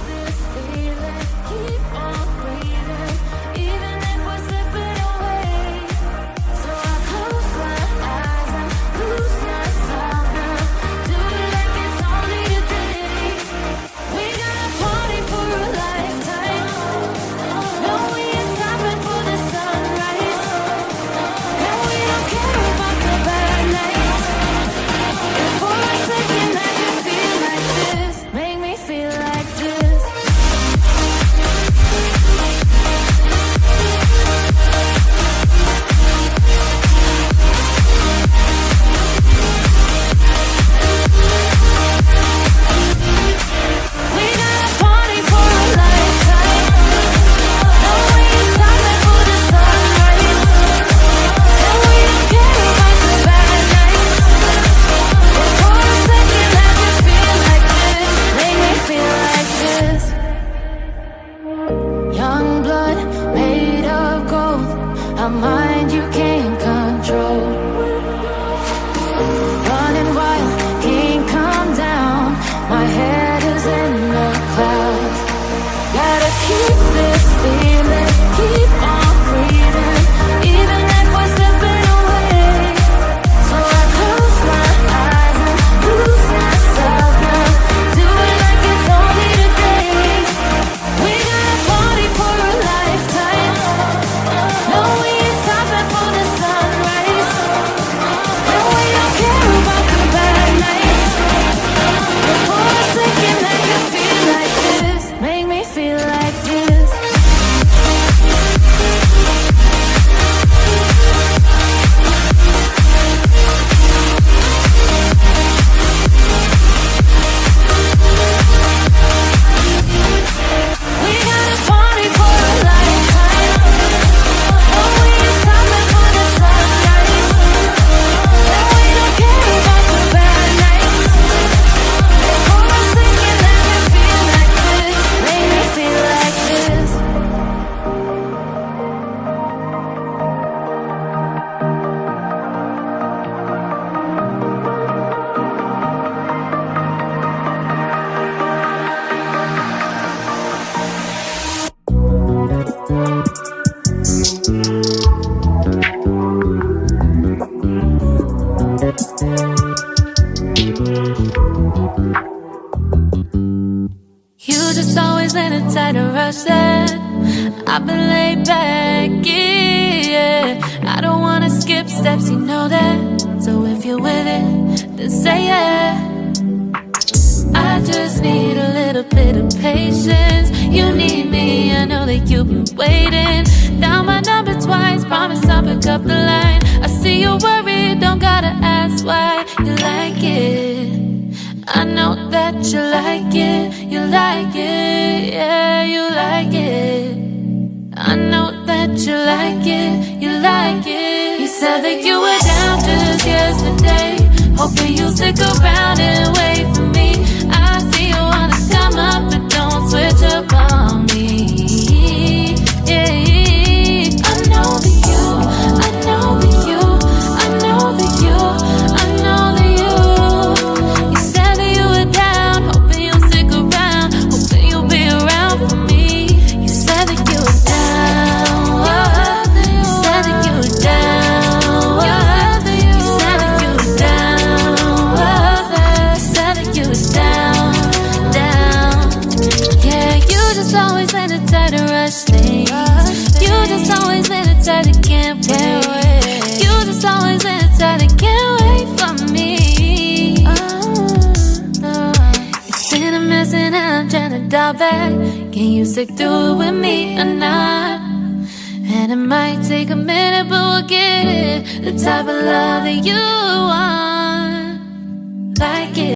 this feeling, keep on breathing, even if we're slipping away. So I close my eyes and lose myself now. Do it like it's only a day. We got a party for a lifetime. No, we ain't stopping for the sunrise. And we don't care about the bad nights. If for a second I can feel like this, make me feel like this. We got a party for a lifetime. No, we ain't stopping for the sunrise. And we don't care about the bad nights. If for a second I can feel like this, make me feel like this. Young blood made of gold, a mind you can't control. Running wild, can't come down. My head is in the clouds. Gotta keep this feeling, keep on breathing, even if we're slipping away. So I close my eyes and lose myself now. Do it like it's only today. We got a party for a lifetime. No, we ain't stopping for the sunrise. And we don't care about the bad nights. But for a second I can feel like this, make me feel like this. We got a party for a lifetime. No, we ain't stopping for the sunrise. And we don't care about the bad nights. For a second I can feel like this, make me feel like this. You just always in a tighter rush that I've been laid back, yeah. I don't wanna skip steps, you know that. So if you're with it, then say yeah. I just need a little bit of patience. You need me, I know that you've been waiting. Down my number twice, promise I'll pick up the line. I see you worried, don't gotta ask why. You like it, I know that you like it. You like it, yeah, you like it. I know that you like it, you like it. You said that you were down just yesterday, hoping you'll stick around and wait for me. I see you wanna come up, but don't switch up on me. Yeah, I know that you, I know that you, I know that you, I know that you. You said that you were down, hoping you'll stick around, hoping you'll be around for me. You said that you were down, you said that you were down, you said that you were down, you said that you were down, down. Yeah, you just always in a tighter rush thing. You just always in a tighter can't wait. You just always in a tighter can't wait for me. It's been a mess and I'm trying to dial back. Can you stick through it with me or not? And it might take a minute, but we'll get it. The type of love that you want, like it.